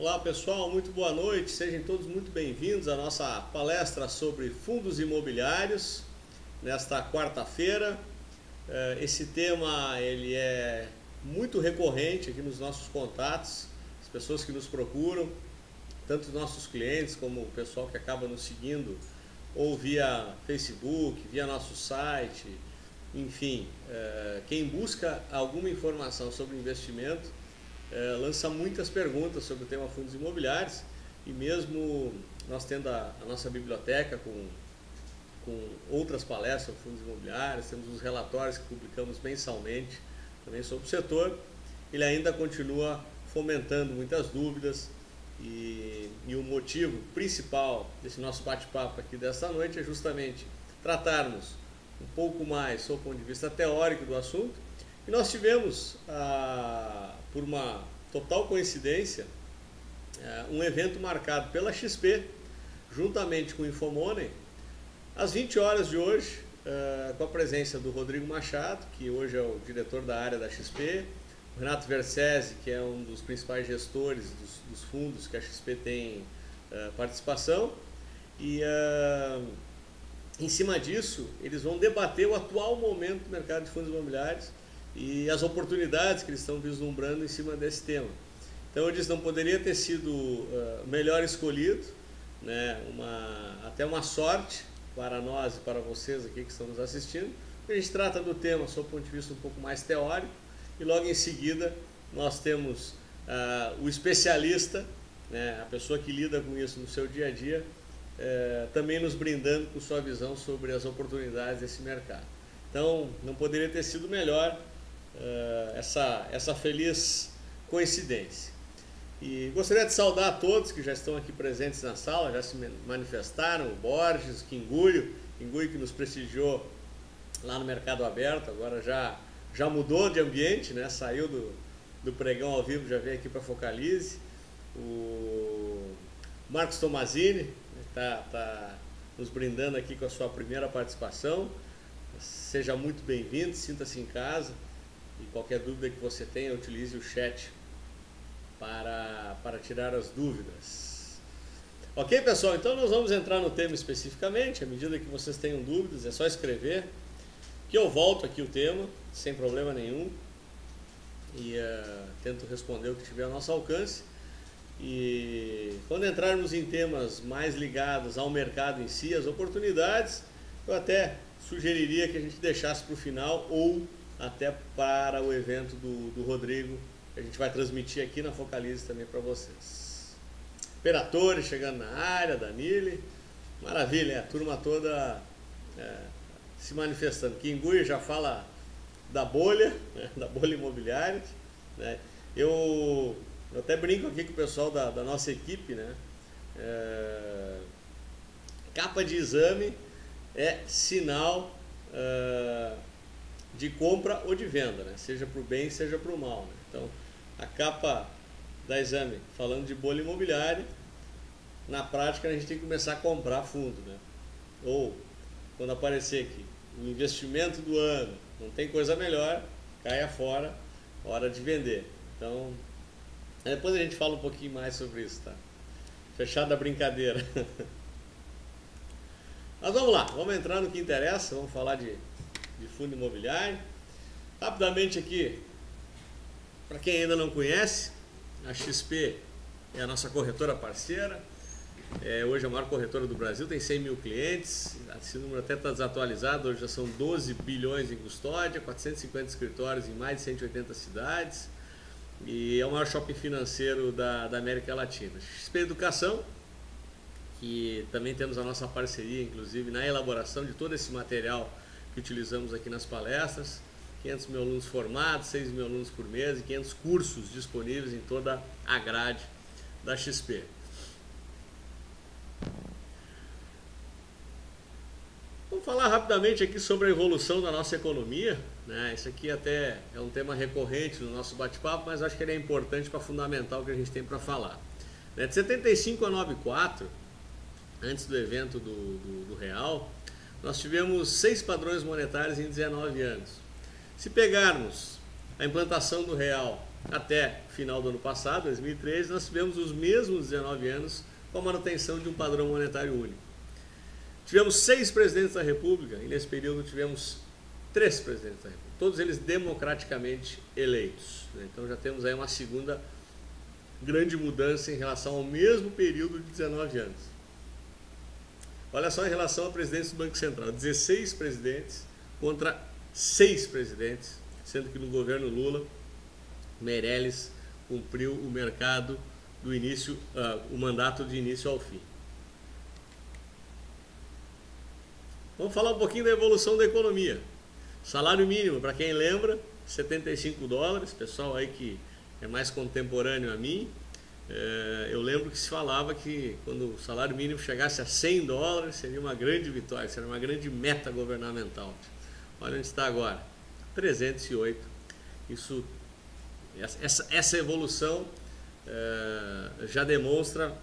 Olá pessoal, muito boa noite, sejam todos muito bem-vindos à nossa palestra sobre fundos imobiliários nesta quarta-feira. Esse tema ele é muito recorrente aqui nos nossos contatos, as pessoas que nos procuram, tanto os nossos clientes como o pessoal que acaba nos seguindo ou via Facebook, via nosso site, enfim, quem busca alguma informação sobre investimento lança muitas perguntas sobre o tema fundos imobiliários, e mesmo nós tendo a nossa biblioteca com outras palestras sobre fundos imobiliários, temos os relatórios que publicamos mensalmente também sobre o setor, ele ainda continua fomentando muitas dúvidas, e o motivo principal desse nosso bate-papo aqui desta noite é justamente tratarmos um pouco mais sob o ponto de vista teórico do assunto. E nós tivemos, por uma total coincidência, um evento marcado pela XP, juntamente com o Infomoney, às 20 horas de hoje, com a presença do Rodrigo Machado, que hoje é o diretor da área da XP, o Renato Versese, que é um dos principais gestores dos fundos que a XP tem participação, e em cima disso, eles vão debater o atual momento do mercado de fundos imobiliários e as oportunidades que eles estão vislumbrando em cima desse tema. Então, eu disse, não poderia ter sido melhor escolhido, né? Até uma sorte para nós e para vocês aqui que estão nos assistindo. A gente trata do tema sob o ponto de vista um pouco mais teórico, e logo em seguida nós temos o especialista, né? A pessoa que lida com isso no seu dia a dia, também nos brindando com sua visão sobre as oportunidades desse mercado. Então, não poderia ter sido melhor essa feliz coincidência. E gostaria de saudar a todos que já estão aqui presentes na sala, já se manifestaram, o Borges, o Kinguio que nos prestigiou lá no Mercado Aberto, agora já mudou de ambiente, né? Saiu do pregão ao vivo, já veio aqui para a Focalize. O Marcos Tomazini está nos brindando aqui com a sua primeira participação. Seja muito bem-vindo, sinta-se em casa, e qualquer dúvida que você tenha, utilize o chat para tirar as dúvidas. Ok, pessoal? Então nós vamos entrar no tema especificamente. À medida que vocês tenham dúvidas, é só escrever, que eu volto aqui o tema, sem problema nenhum, e tento responder o que tiver ao nosso alcance. E quando entrarmos em temas mais ligados ao mercado em si, as oportunidades, eu até sugeriria que a gente deixasse para o final, ou até para o evento do Rodrigo, que a gente vai transmitir aqui na Focalize também para vocês. Peratore chegando na área, Danile, maravilha, a turma toda se manifestando. Kinguio já fala da bolha, né, da bolha imobiliária, né? Eu até brinco aqui com o pessoal da nossa equipe, né? Capa de exame é sinal de compra ou de venda, né? Seja para o bem, seja para o mal, né? Então, a capa da exame falando de bolha imobiliária, na prática a gente tem que começar a comprar fundo, né? Ou, quando aparecer aqui, o investimento do ano, não tem coisa melhor, caia fora, hora de vender. Então, depois a gente fala um pouquinho mais sobre isso, tá? Fechada a brincadeira. Mas vamos lá, vamos entrar no que interessa, vamos falar de fundo imobiliário. Rapidamente aqui, para quem ainda não conhece, a XP é a nossa corretora parceira, hoje é a maior corretora do Brasil, tem 100 mil clientes, esse número até está desatualizado, hoje já são 12 bilhões em custódia, 450 escritórios em mais de 180 cidades, e é o maior shopping financeiro da América Latina. XP Educação, que também temos a nossa parceria, inclusive, na elaboração de todo esse material que utilizamos aqui nas palestras, 500 mil alunos formados, 6 mil alunos por mês e 500 cursos disponíveis em toda a grade da XP. Vamos falar rapidamente aqui sobre a evolução da nossa economia, né? Isso aqui até é um tema recorrente no nosso bate-papo, mas acho que ele é importante para fundamentar o que a gente tem para falar. De 75 a 94, antes do evento do Real, nós tivemos 6 padrões monetários em 19 anos. Se pegarmos a implantação do Real até final do ano passado, 2013, nós tivemos os mesmos 19 anos com a manutenção de um padrão monetário único. Tivemos 6 presidentes da República e nesse período tivemos 3 presidentes da República, todos eles democraticamente eleitos. Então já temos aí uma segunda grande mudança em relação ao mesmo período de 19 anos. Olha só em relação à presidência do Banco Central, 16 presidentes contra 6 presidentes, sendo que no governo Lula, Meirelles cumpriu o mercado do início, o mandato de início ao fim. Vamos falar um pouquinho da evolução da economia. Salário mínimo, para quem lembra, 75 dólares, pessoal aí que é mais contemporâneo a mim, eu lembro que se falava que quando o salário mínimo chegasse a 100 dólares seria uma grande vitória, seria uma grande meta governamental. Olha onde está agora, 308. Essa evolução já demonstra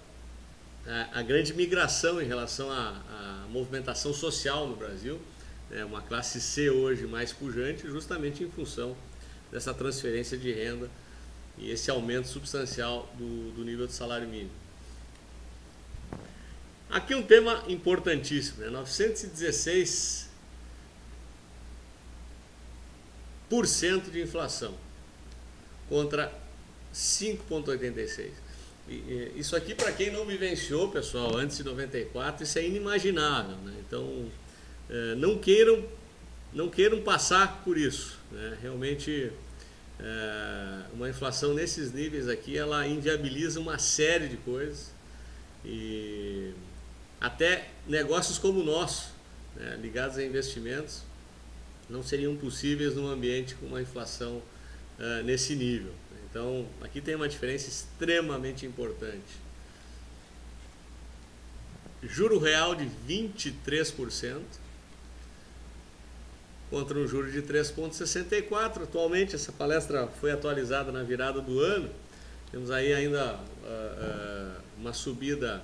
a grande migração em relação à movimentação social no Brasil, uma classe C hoje mais pujante, justamente em função dessa transferência de renda e esse aumento substancial do nível de salário mínimo. Aqui um tema importantíssimo, 916% de inflação contra 5,86%. Isso aqui, para quem não vivenciou, pessoal, antes de 94, isso é inimaginável, né? Então, não queiram passar por isso, né? Realmente, uma inflação nesses níveis aqui, ela inviabiliza uma série de coisas e até negócios como o nosso, né, ligados a investimentos, não seriam possíveis num ambiente com uma inflação nesse nível. Então, aqui tem uma diferença extremamente importante. Juro real de 23% contra um juro de 3,64%. Atualmente, essa palestra foi atualizada na virada do ano. Temos aí ainda uma subida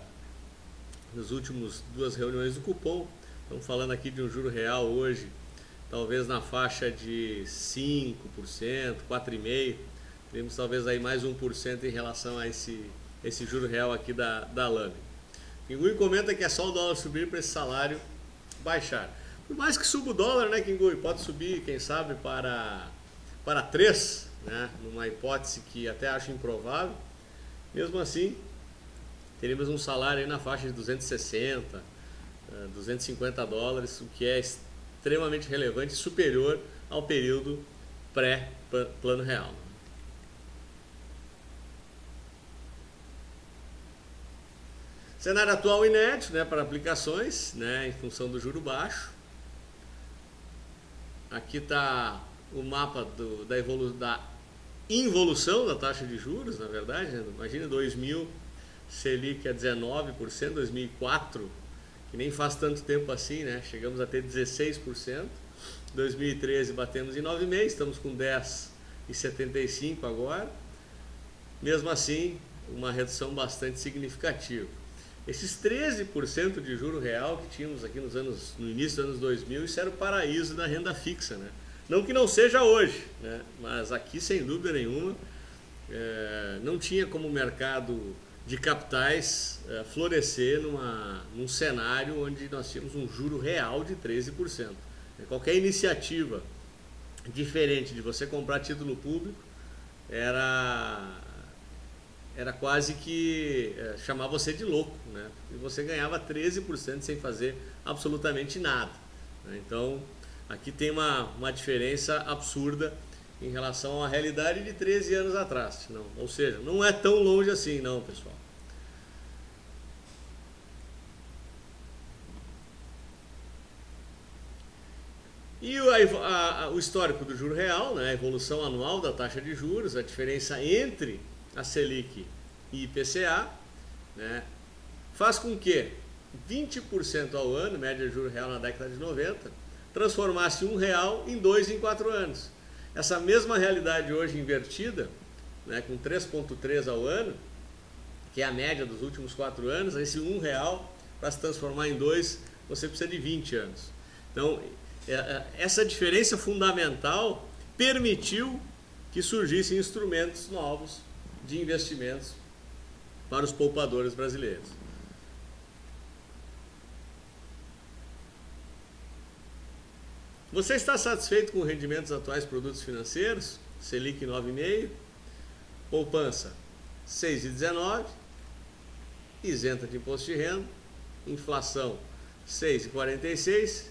nas últimas 2 reuniões do cupom. Estamos falando aqui de um juro real hoje, talvez na faixa de 5%, 4,5%. Temos talvez aí mais 1% em relação a esse juro real aqui da Lame. Kingui comenta que é só o dólar subir para esse salário baixar. Por mais que suba o dólar, né, Kingui? Pode subir, quem sabe, para 3, né, numa hipótese que até acho improvável. Mesmo assim, teríamos um salário aí na faixa de 260, 250 dólares, o que é extremamente relevante e superior ao período pré-plano real. Cenário atual inédito, né, para aplicações, né, em função do juro baixo. Aqui está o mapa da involução da taxa de juros, na verdade. Né? Imagina 2000, Selic a 19%, 2004, que nem faz tanto tempo assim, né? Chegamos a ter 16%. 2013 batemos em 9,5%, estamos com 10,75% agora. Mesmo assim, uma redução bastante significativa. Esses 13% de juro real que tínhamos aqui no início dos anos 2000, isso era o paraíso da renda fixa, né? Não que não seja hoje, né? Mas aqui, sem dúvida nenhuma, não tinha como o mercado de capitais florescer num cenário onde nós tínhamos um juro real de 13%. Qualquer iniciativa diferente de você comprar título público era quase que chamar você de louco, né? E você ganhava 13% sem fazer absolutamente nada, né? Então, aqui tem uma diferença absurda em relação à realidade de 13 anos atrás. Não, ou seja, não é tão longe assim, não, pessoal. E o histórico do juro real, né? A evolução anual da taxa de juros, a diferença entre a Selic e IPCA, né, faz com que 20% ao ano, média de juro real na década de 90, transformasse R$1 em 2 em 4 anos. Essa mesma realidade hoje invertida, né, com 3,3 ao ano, que é a média dos últimos 4 anos, esse R$1 para se transformar em 2, você precisa de 20 anos. Então, essa diferença fundamental permitiu que surgissem instrumentos novos de investimentos para os poupadores brasileiros. Você está satisfeito com o rendimento dos atuais produtos financeiros? Selic 9,5%, poupança 6,19%, isenta de imposto de renda, inflação 6,46%,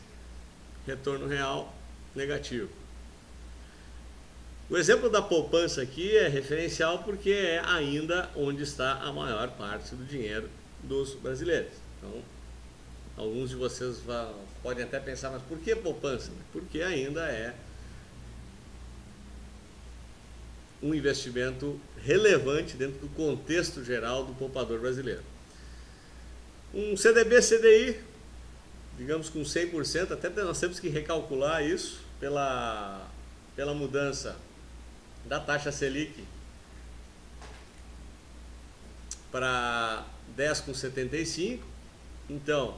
retorno real negativo. O exemplo da poupança aqui é referencial porque é ainda onde está a maior parte do dinheiro dos brasileiros. Então, alguns de vocês podem até pensar, mas por que poupança? Porque ainda é um investimento relevante dentro do contexto geral do poupador brasileiro. Um CDB-CDI, digamos com 100%, até nós temos que recalcular isso pela mudança da taxa Selic para 10,75. Então,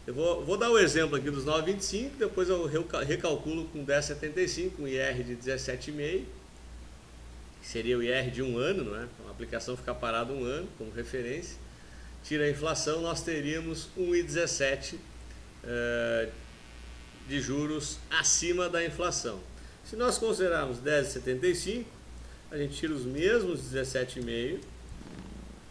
eu vou dar o exemplo aqui dos 9,25, depois eu recalculo com 10,75, um IR de 17,5, que seria o IR de um ano, não é? Então, a aplicação fica parada um ano como referência. Tira a inflação, nós teríamos 1,17 de juros acima da inflação. Se nós considerarmos 10,75, a gente tira os mesmos 17,5,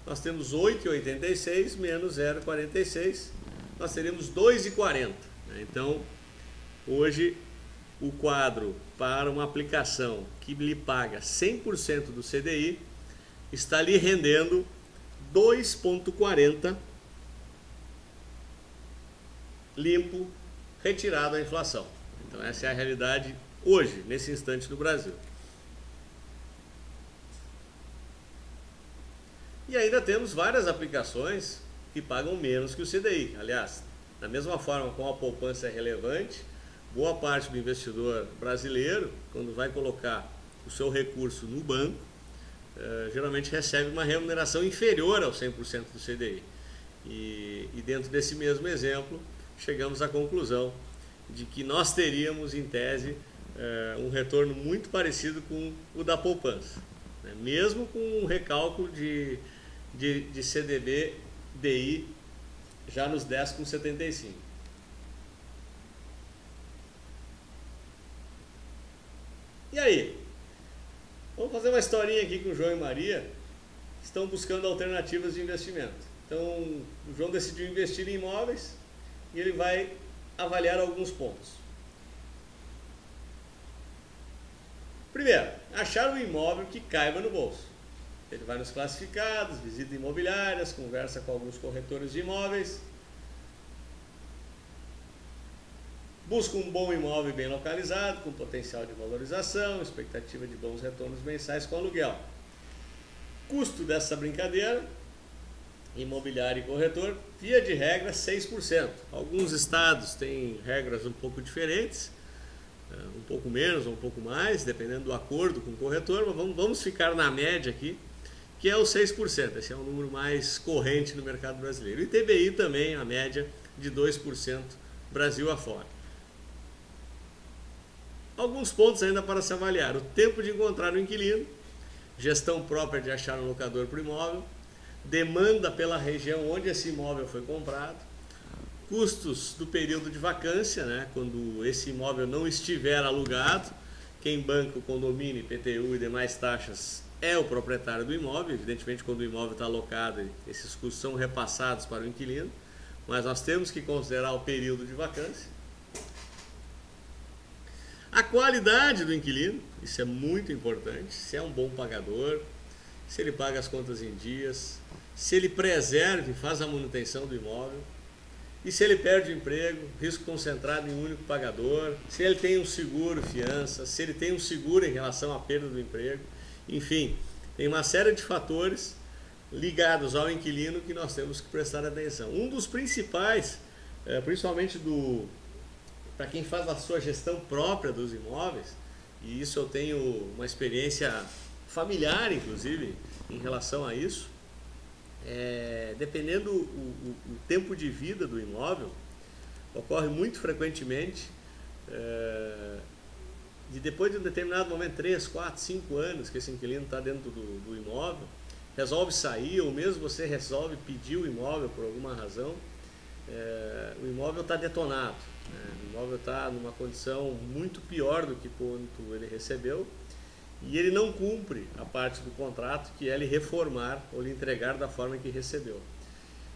nós temos 8,86 menos 0,46, nós teríamos 2,40. Então, hoje, o quadro para uma aplicação que lhe paga 100% do CDI está lhe rendendo 2,40 limpo, retirado a inflação. Então, essa é a realidade hoje, nesse instante, no Brasil. E ainda temos várias aplicações que pagam menos que o CDI. Aliás, da mesma forma como a poupança é relevante, boa parte do investidor brasileiro, quando vai colocar o seu recurso no banco, geralmente recebe uma remuneração inferior ao 100% do CDI. E dentro desse mesmo exemplo, chegamos à conclusão de que nós teríamos, em tese, um retorno muito parecido com o da poupança, né? Mesmo com um recálculo de CDB-DI já nos 10,75. E aí? Vamos fazer uma historinha aqui com o João e Maria, que estão buscando alternativas de investimento. Então, o João decidiu investir em imóveis e ele vai avaliar alguns pontos. Primeiro, achar um imóvel que caiba no bolso. Ele vai nos classificados, visita imobiliárias, conversa com alguns corretores de imóveis, busca um bom imóvel bem localizado, com potencial de valorização, expectativa de bons retornos mensais com aluguel. Custo dessa brincadeira, imobiliário e corretor, via de regra 6%. Alguns estados têm regras um pouco diferentes, um pouco menos ou um pouco mais, dependendo do acordo com o corretor, mas vamos ficar na média aqui, que é o 6%. Esse é o número mais corrente no mercado brasileiro. E TBI também, a média de 2% Brasil afora. Alguns pontos ainda para se avaliar: o tempo de encontrar um inquilino, gestão própria de achar um locador para o imóvel, demanda pela região onde esse imóvel foi comprado, custos do período de vacância, né, quando esse imóvel não estiver alugado, quem banca o condomínio, IPTU e demais taxas é o proprietário do imóvel. Evidentemente, quando o imóvel está alocado, esses custos são repassados para o inquilino, mas nós temos que considerar o período de vacância. A qualidade do inquilino, isso é muito importante, se é um bom pagador, se ele paga as contas em dias, se ele preserva e faz a manutenção do imóvel, e se ele perde o emprego, risco concentrado em um único pagador, se ele tem um seguro, fiança, se ele tem um seguro em relação à perda do emprego, enfim, tem uma série de fatores ligados ao inquilino que nós temos que prestar atenção. Um dos principais, principalmente para quem faz a sua gestão própria dos imóveis, e isso eu tenho uma experiência familiar, inclusive, em relação a isso, dependendo o tempo de vida do imóvel, ocorre muito frequentemente de depois de um determinado momento, 3, 4, 5 anos que esse inquilino está dentro do imóvel, resolve sair, ou mesmo você resolve pedir o imóvel por alguma razão, o imóvel está detonado, né? O imóvel está numa condição muito pior do que quando ele recebeu, e ele não cumpre a parte do contrato, que é lhe reformar ou lhe entregar da forma que recebeu.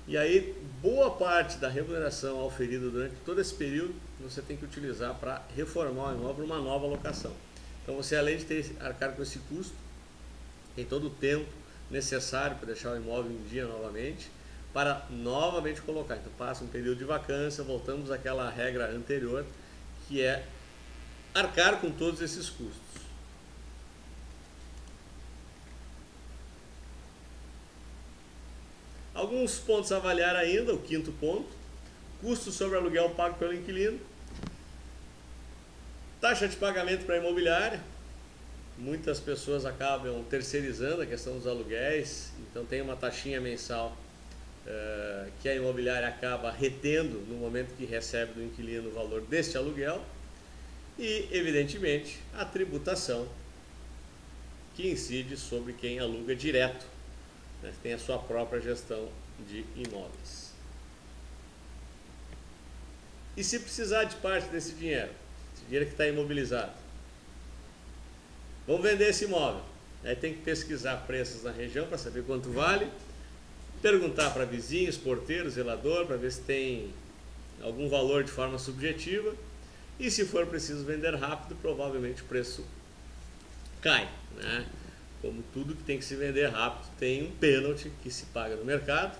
E aí, boa parte da remuneração auferida durante todo esse período, você tem que utilizar para reformar o imóvel uma nova locação. Então você, além de ter arcar com esse custo, tem todo o tempo necessário para deixar o imóvel em dia novamente, para novamente colocar. Então passa um período de vacância, voltamos àquela regra anterior, que é arcar com todos esses custos. Alguns pontos a avaliar ainda, o quinto ponto: custo sobre aluguel pago pelo inquilino, taxa de pagamento para a imobiliária. Muitas pessoas acabam terceirizando a questão dos aluguéis, então tem uma taxinha mensal que a imobiliária acaba retendo no momento que recebe do inquilino o valor deste aluguel, e evidentemente a tributação que incide sobre quem aluga direto, né, tem a sua própria gestão de imóveis. E se precisar de parte desse dinheiro, esse dinheiro que está imobilizado, vamos vender esse imóvel, aí tem que pesquisar preços na região para saber quanto vale, perguntar para vizinhos, porteiros, zelador, para ver se tem algum valor de forma subjetiva, e se for preciso vender rápido, provavelmente o preço cai, né? Como tudo que tem que se vender rápido, tem um pênalti que se paga no mercado,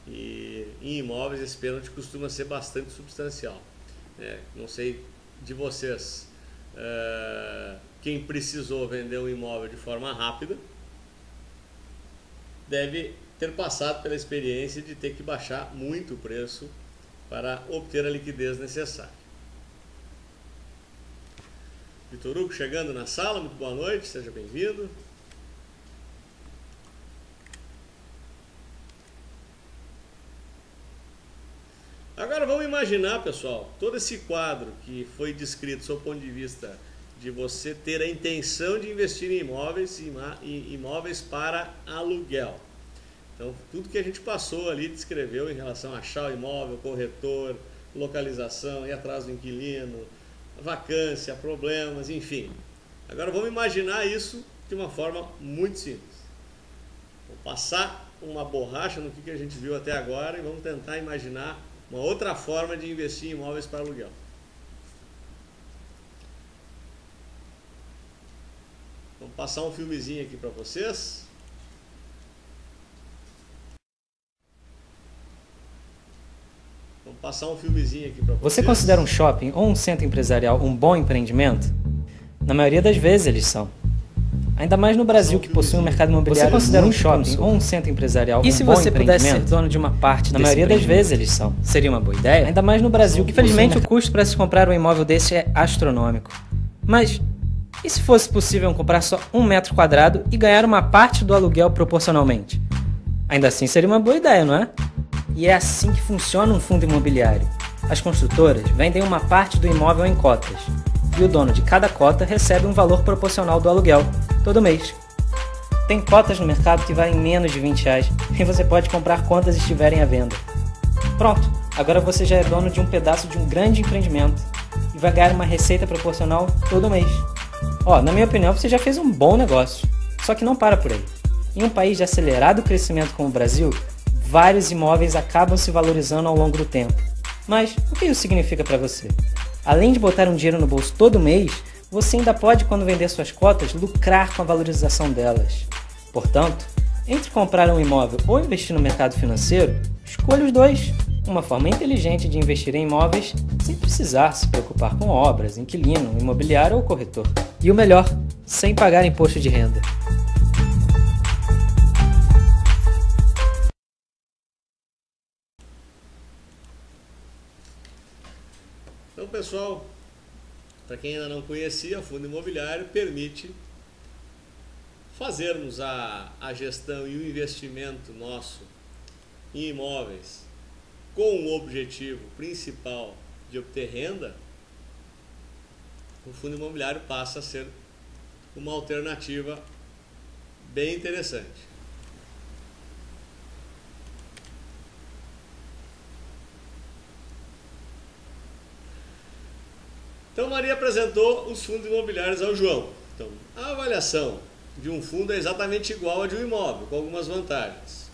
e em imóveis esse pênalti costuma ser bastante substancial. Não sei de vocês, quem precisou vender um imóvel de forma rápida deve ter passado pela experiência de ter que baixar muito o preço para obter a liquidez necessária. Vitor Hugo chegando na sala, muito boa noite, seja bem-vindo. Agora vamos imaginar, pessoal, todo esse quadro que foi descrito sob o ponto de vista de você ter a intenção de investir em imóveis para aluguel. Então, tudo que a gente passou ali, descreveu em relação a achar o imóvel, corretor, localização, ir atrás do inquilino, vacância, problemas, enfim. Agora vamos imaginar isso de uma forma muito simples. Vou passar uma borracha no que a gente viu até agora e vamos tentar imaginar uma outra forma de investir em imóveis para aluguel. Vamos passar um filmezinho aqui para vocês. Vamos passar um filmezinho aqui para vocês. Você considera um shopping ou um centro empresarial um bom empreendimento? Na maioria das vezes eles são. Ainda mais no Brasil, que possui um mercado imobiliário. Você considera um shopping ou um centro empresarial um bom empreendimento? E se você pudesse ser dono de uma parte desse? Na maioria das vezes eles são. Seria uma boa ideia? Ainda mais no Brasil, que infelizmente o custo para se comprar um imóvel desse é astronômico. Mas e se fosse possível comprar só 1 metro quadrado e ganhar uma parte do aluguel proporcionalmente? Ainda assim seria uma boa ideia, não é? E é assim que funciona um fundo imobiliário. As construtoras vendem uma parte do imóvel em cotas, e o dono de cada cota recebe um valor proporcional do aluguel, todo mês. Tem cotas no mercado que valem menos de R$20, e você pode comprar quantas estiverem à venda. Pronto, agora você já é dono de um pedaço de um grande empreendimento, e vai ganhar uma receita proporcional todo mês. Na minha opinião, você já fez um bom negócio. Só que não para por aí. Em um país de acelerado crescimento como o Brasil, vários imóveis acabam se valorizando ao longo do tempo. Mas o que isso significa para você? Além de botar um dinheiro no bolso todo mês, você ainda pode, quando vender suas cotas, lucrar com a valorização delas. Portanto, entre comprar um imóvel ou investir no mercado financeiro, escolha os dois. Uma forma inteligente de investir em imóveis sem precisar se preocupar com obras, inquilino, imobiliário ou corretor. E o melhor, sem pagar imposto de renda. Então, pessoal, para quem ainda não conhecia, o fundo imobiliário permite fazermos a gestão e o investimento nosso em imóveis com o objetivo principal de obter renda o fundo imobiliário passa a ser uma alternativa bem interessante. Então, Maria apresentou os fundos imobiliários ao João. Então, a avaliação de um fundo é exatamente igual a de um imóvel, com algumas vantagens.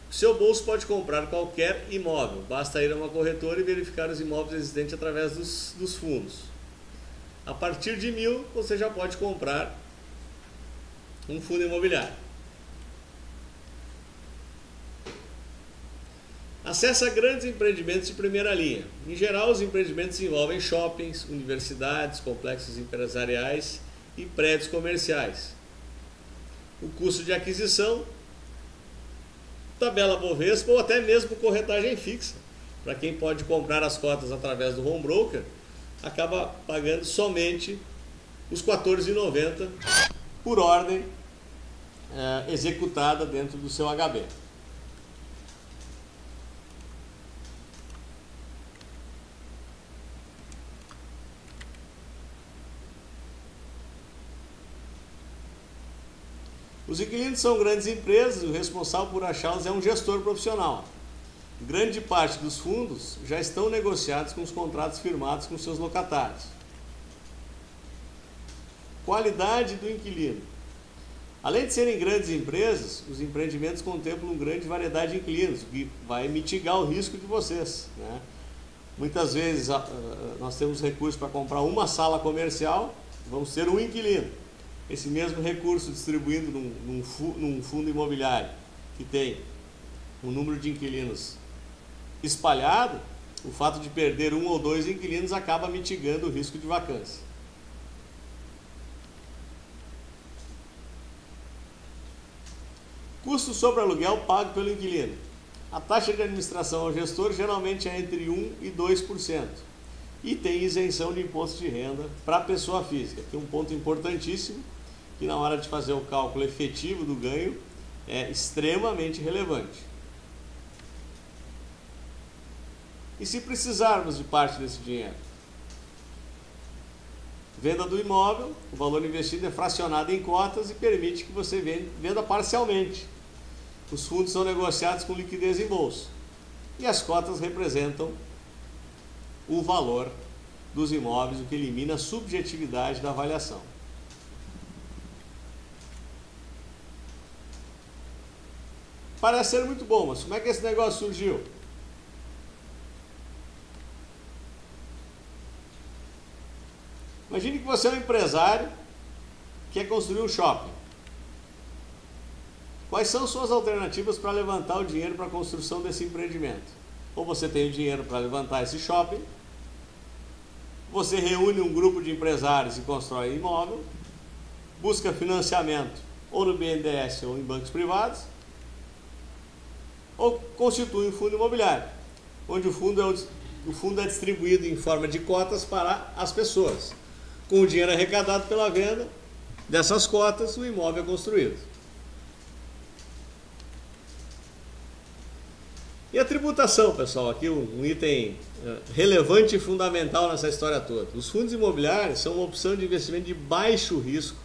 O seu bolso pode comprar qualquer imóvel, basta ir a uma corretora e verificar os imóveis existentes através dos fundos. A partir de 1.000, você já pode comprar um fundo imobiliário. Acesse a grandes empreendimentos de primeira linha. Em geral, os empreendimentos envolvem shoppings, universidades, complexos empresariais e prédios comerciais. O custo de aquisição, tabela Bovespa ou até mesmo corretagem fixa. Para quem pode comprar as cotas através do home broker, acaba pagando somente os R$ 14,90 por ordem executada dentro do seu HB. Os inquilinos são grandes empresas e o responsável por achá-los é um gestor profissional. Grande parte dos fundos já estão negociados com os contratos firmados com seus locatários. Qualidade do inquilino. Além de serem grandes empresas, os empreendimentos contemplam uma grande variedade de inquilinos, o que vai mitigar o risco de vocês, né? Muitas vezes nós temos recursos para comprar uma sala comercial, vamos ter um inquilino. Esse mesmo recurso distribuindo num fundo imobiliário que tem um número de inquilinos espalhado, o fato de perder um ou dois inquilinos acaba mitigando o risco de vacância. Custo sobre aluguel pago pelo inquilino. A taxa de administração ao gestor geralmente é entre 1% e 2%. E tem isenção de imposto de renda para a pessoa física, que é um ponto importantíssimo, que na hora de fazer o cálculo efetivo do ganho é extremamente relevante. E se precisarmos de parte desse dinheiro? Venda do imóvel, o valor investido é fracionado em cotas e permite que você venda parcialmente. Os fundos são negociados com liquidez em bolso e as cotas representam o valor dos imóveis, o que elimina a subjetividade da avaliação. Parece ser muito bom, mas como é que esse negócio surgiu? Imagine que você é um empresário que quer construir um shopping. Quais são suas alternativas para levantar o dinheiro para a construção desse empreendimento? Ou você tem o dinheiro para levantar esse shopping, você reúne um grupo de empresários e constrói imóvel, busca financiamento ou no BNDES ou em bancos privados, ou constitui um fundo imobiliário, onde o fundo é distribuído em forma de cotas para as pessoas. Com o dinheiro arrecadado pela venda dessas cotas, o imóvel é construído. E a tributação, pessoal, aqui um item relevante e fundamental nessa história toda. Os fundos imobiliários são uma opção de investimento de baixo risco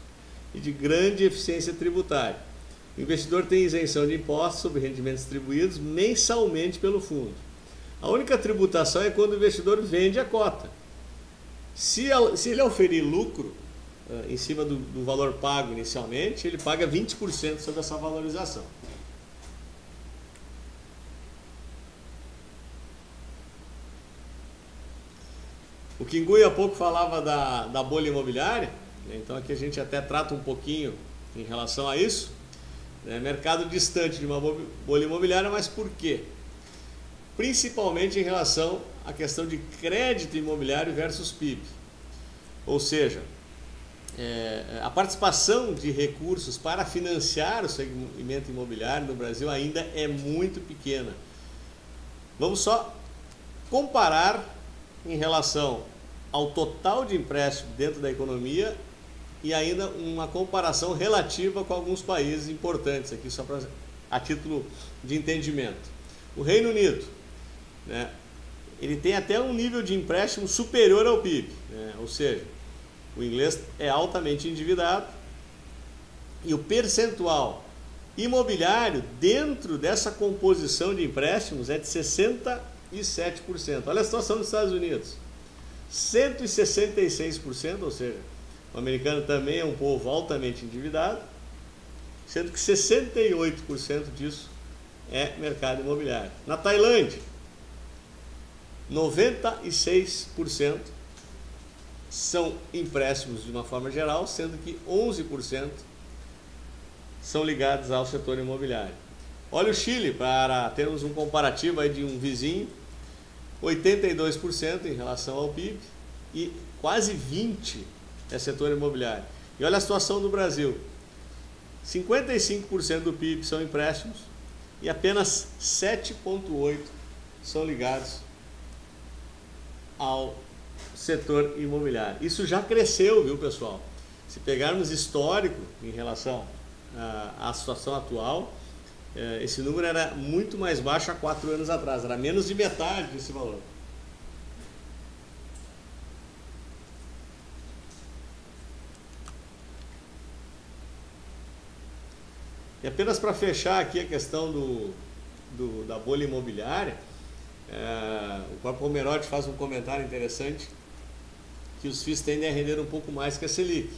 e de grande eficiência tributária. O investidor tem isenção de impostos sobre rendimentos distribuídos mensalmente pelo fundo. A única tributação é quando o investidor vende a cota. Se ele oferir lucro em cima do valor pago inicialmente, ele paga 20% sobre essa valorização. O Kinguy há pouco falava da bolha imobiliária, né? Então aqui a gente até trata um pouquinho em relação a isso. Mercado distante de uma bolha imobiliária, mas por quê? Principalmente em relação à questão de crédito imobiliário versus PIB. Ou seja, a participação de recursos para financiar o segmento imobiliário no Brasil ainda é muito pequena. Vamos só comparar em relação ao total de empréstimo dentro da economia e ainda uma comparação relativa com alguns países importantes, aqui só a título de entendimento. O Reino Unido, né, ele tem até um nível de empréstimo superior ao PIB, né? Ou seja, o inglês é altamente endividado e o percentual imobiliário dentro dessa composição de empréstimos é de 67%. Olha a situação dos Estados Unidos, 166%, ou seja, o americano também é um povo altamente endividado, sendo que 68% disso é mercado imobiliário. Na Tailândia, 96% são empréstimos de uma forma geral, sendo que 11% são ligados ao setor imobiliário. Olha o Chile, para termos um comparativo aí de um vizinho, 82% em relação ao PIB e quase 20% é setor imobiliário. E olha a situação do Brasil, 55% do PIB são empréstimos e apenas 7,8% são ligados ao setor imobiliário. Isso já cresceu, viu, pessoal? Se pegarmos histórico em relação à situação atual, esse número era muito mais baixo há 4 anos atrás, era menos de metade desse valor. E apenas para fechar aqui a questão da bolha imobiliária, o próprio Romerotti faz um comentário interessante, que os FIIs tendem a render um pouco mais que a Selic.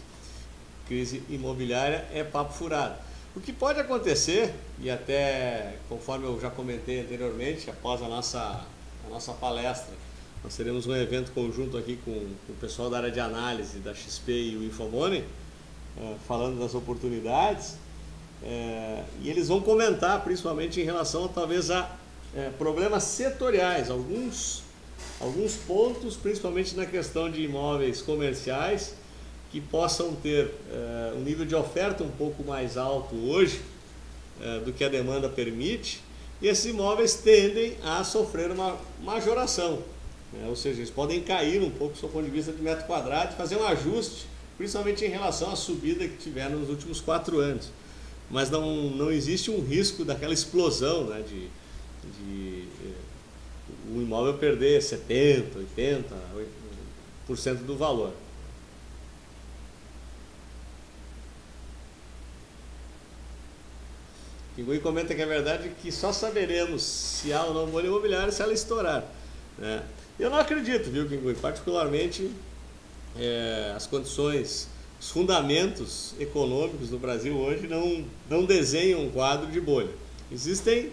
Crise imobiliária é papo furado. O que pode acontecer, e até conforme eu já comentei anteriormente, após a nossa palestra, nós teremos um evento conjunto aqui com o pessoal da área de análise da XP e o Infomoney, falando das oportunidades, e eles vão comentar principalmente em relação talvez a problemas setoriais, alguns pontos, principalmente na questão de imóveis comerciais, que possam ter um nível de oferta um pouco mais alto hoje do que a demanda permite, e esses imóveis tendem a sofrer uma majoração, né? Ou seja, eles podem cair um pouco do seu ponto de vista de metro quadrado, fazer um ajuste, principalmente em relação à subida que tiveram nos últimos 4 anos. Mas não existe um risco daquela explosão, né, o imóvel perder 70%, 80% do valor. Pinguim comenta que é verdade que só saberemos se há ou não bolha imobiliária se ela estourar, né? Eu não acredito, viu, Pinguim? Particularmente, as condições, os fundamentos econômicos do Brasil hoje não desenham um quadro de bolha. Existem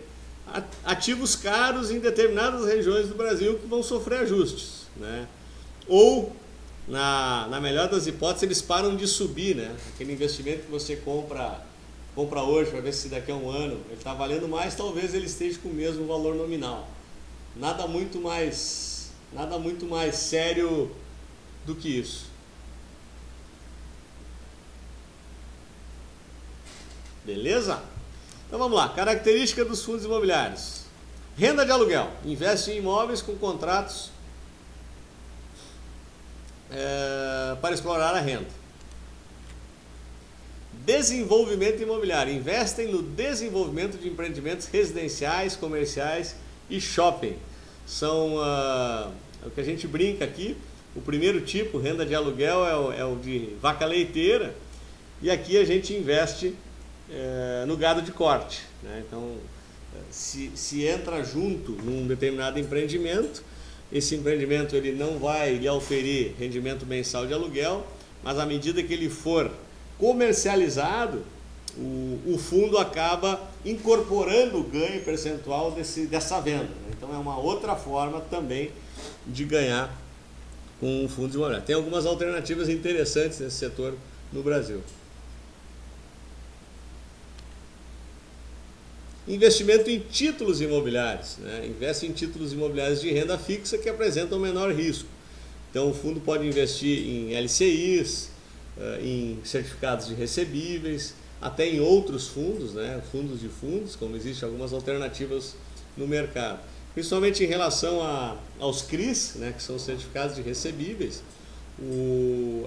ativos caros em determinadas regiões do Brasil que vão sofrer ajustes, né? Ou, na melhor das hipóteses, eles param de subir, né? Aquele investimento que você compra hoje para ver se daqui a um ano ele está valendo mais, talvez ele esteja com o mesmo valor nominal. Nada muito mais sério do que isso. Beleza? Então vamos lá, característica dos fundos imobiliários. Renda de aluguel, investe em imóveis com contratos para explorar a renda. Desenvolvimento imobiliário, investem no desenvolvimento de empreendimentos residenciais, comerciais e shopping. São o que a gente brinca aqui. O primeiro tipo, renda de aluguel, é o de vaca leiteira, e aqui a gente investe no gado de corte, né? Então, se entra junto num determinado empreendimento, esse empreendimento ele não vai lhe oferir rendimento mensal de aluguel, mas à medida que ele for comercializado, o fundo acaba incorporando o ganho percentual dessa venda, né? Então é uma outra forma também de ganhar com o fundo imobiliário. Tem algumas alternativas interessantes nesse setor no Brasil. Investimento em títulos imobiliários, né? Investe em títulos imobiliários de renda fixa que apresentam menor risco. Então o fundo pode investir em LCIs, em certificados de recebíveis, até em outros fundos, né? Fundos de fundos, como existem algumas alternativas no mercado. Principalmente em relação aos CRIs, né? Que são certificados de recebíveis,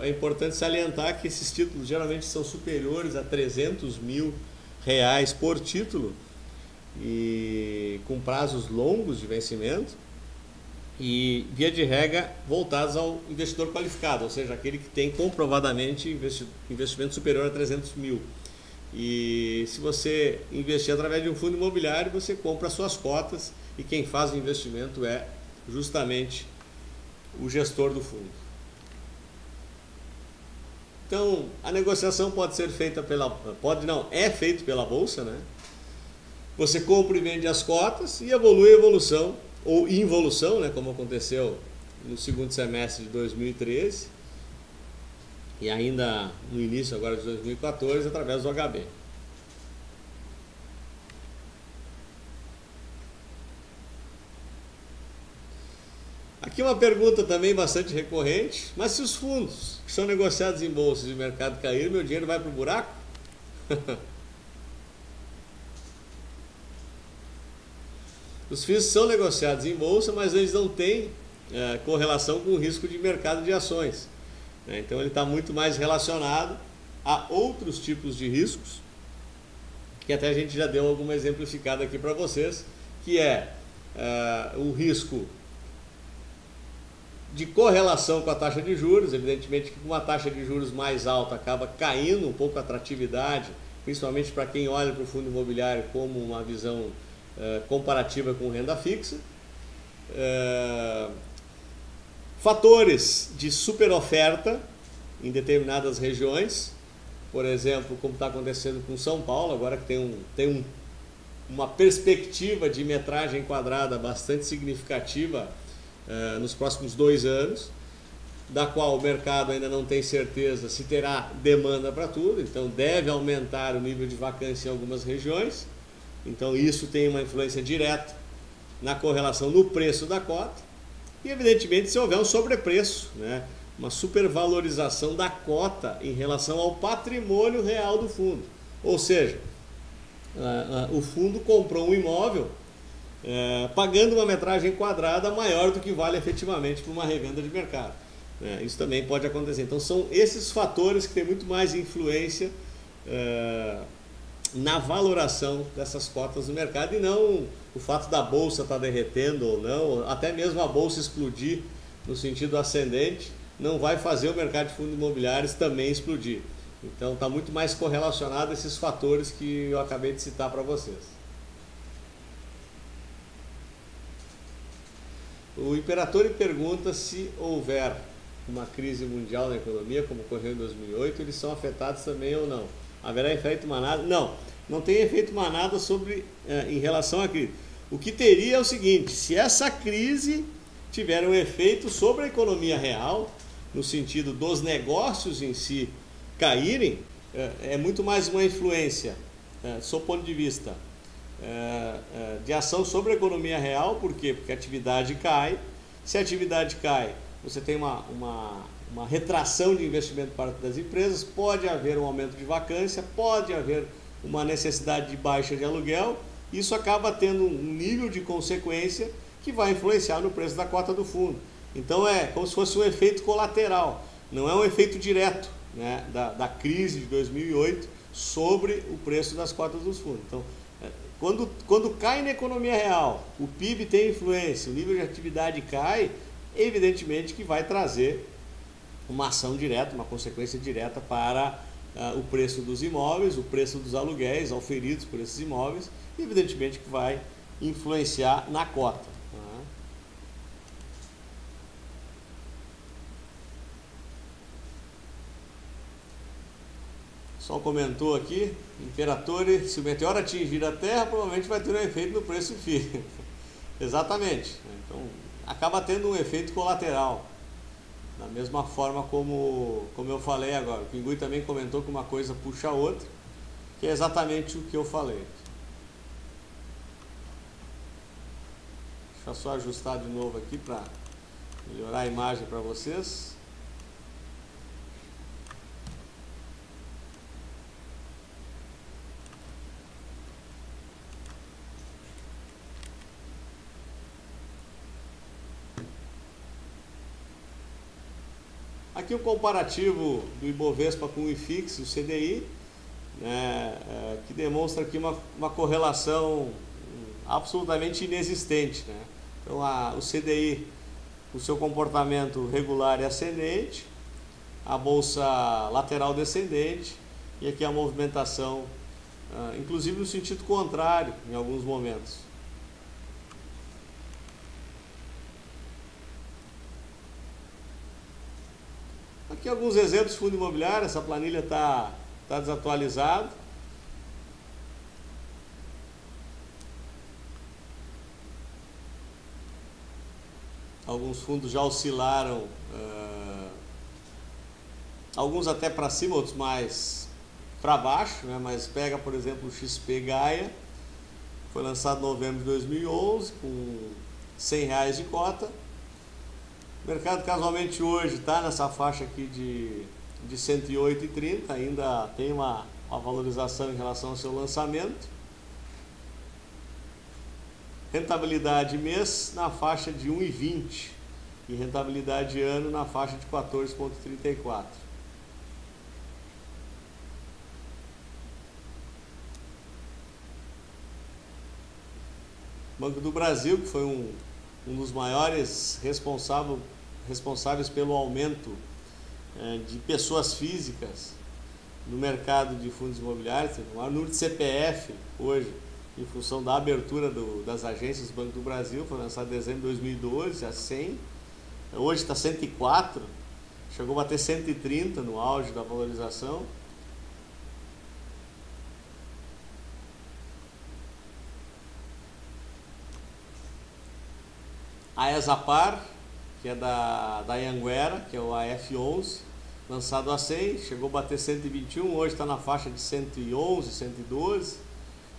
é importante salientar que esses títulos geralmente são superiores a R$300 mil por título, e com prazos longos de vencimento, e, via de regra, voltados ao investidor qualificado, ou seja, aquele que tem comprovadamente investimento superior a 300 mil. E se você investir através de um fundo imobiliário, você compra as suas cotas e quem faz o investimento é justamente o gestor do fundo. Então, a negociação pode ser feita é feito pela bolsa, né? Você compra e vende as cotas e evolui a evolução, ou involução, né? Como aconteceu no segundo semestre de 2013 e ainda no início agora de 2014, através do HB. Aqui uma pergunta também bastante recorrente, mas se os fundos que são negociados em bolsas e o mercado cair, meu dinheiro vai para o buraco? Os FIIs são negociados em bolsa, mas eles não têm correlação com o risco de mercado de ações. Então ele está muito mais relacionado a outros tipos de riscos, que até a gente já deu alguma exemplificada aqui para vocês, que é o risco de correlação com a taxa de juros. Evidentemente que com uma taxa de juros mais alta acaba caindo um pouco a atratividade, principalmente para quem olha para o fundo imobiliário como uma visão comparativa com renda fixa. Fatores de superoferta em determinadas regiões, por exemplo, como está acontecendo com São Paulo, agora que tem uma perspectiva de metragem quadrada bastante significativa nos próximos 2 anos, da qual o mercado ainda não tem certeza se terá demanda para tudo, então deve aumentar o nível de vacância em algumas regiões. Então isso tem uma influência direta na correlação no preço da cota e, evidentemente, se houver um sobrepreço, né, uma supervalorização da cota em relação ao patrimônio real do fundo. Ou seja, o fundo comprou um imóvel pagando uma metragem quadrada maior do que vale efetivamente para uma revenda de mercado. Isso também pode acontecer. Então são esses fatores que têm muito mais influência na valoração dessas cotas no mercado, e não o fato da bolsa estar derretendo ou não, até mesmo a bolsa explodir no sentido ascendente, não vai fazer o mercado de fundos imobiliários também explodir. Então está muito mais correlacionado a esses fatores que eu acabei de citar para vocês. O Imperatore pergunta se houver uma crise mundial na economia, como ocorreu em 2008, eles são afetados também ou não? Haverá efeito manada? Não tem efeito manada em relação à crise. O que teria é o seguinte: se essa crise tiver um efeito sobre a economia real, no sentido dos negócios em si caírem, é muito mais uma influência, sob o ponto de vista de ação sobre a economia real. Por quê? Porque a atividade cai. Se a atividade cai, você tem uma retração de investimento para das empresas, pode haver um aumento de vacância, pode haver uma necessidade de baixa de aluguel. Isso acaba tendo um nível de consequência que vai influenciar no preço da cota do fundo. Então é como se fosse um efeito colateral, não é um efeito direto, né, da crise de 2008 sobre o preço das cotas dos fundos. Então, quando cai na economia real, o PIB tem influência, o nível de atividade cai, evidentemente que vai trazer uma ação direta, uma consequência direta para o preço dos imóveis, o preço dos aluguéis auferidos por esses imóveis, e evidentemente que vai influenciar na cota. Só comentou aqui, Imperatore, se o meteoro atingir a Terra, provavelmente vai ter um efeito no preço FII. Exatamente. Então, acaba tendo um efeito colateral. Da mesma forma como eu falei agora. O Pingui também comentou que uma coisa puxa a outra, que é exatamente o que eu falei. Deixa eu só ajustar de novo aqui para melhorar a imagem para vocês. Aqui o comparativo do Ibovespa com o IFIX, o CDI, que demonstra aqui uma correlação absolutamente inexistente, né? Então o CDI o seu comportamento regular e ascendente, a bolsa lateral descendente e aqui a movimentação, inclusive no sentido contrário em alguns momentos. Aqui alguns exemplos de fundo imobiliário, essa planilha está desatualizada. Alguns fundos já oscilaram, alguns até para cima, outros mais para baixo, né? Mas pega, por exemplo, o XP Gaia, foi lançado em novembro de 2011, com R$100 de cota. O mercado casualmente hoje está nessa faixa aqui de 108,30, ainda tem uma valorização em relação ao seu lançamento. Rentabilidade mês na faixa de 1,20 e rentabilidade ano na faixa de 14,34. Banco do Brasil, que foi um dos maiores responsáveis pelo aumento de pessoas físicas no mercado de fundos imobiliários, o maior número de CPF hoje, em função da abertura das agências do Banco do Brasil, foi lançado em dezembro de 2012, a 100, hoje está 104, chegou a bater 130 no auge da valorização. A Exapar, que é da Anhanguera, que é o AF11, lançado a 100, chegou a bater 121, hoje está na faixa de 111, 112,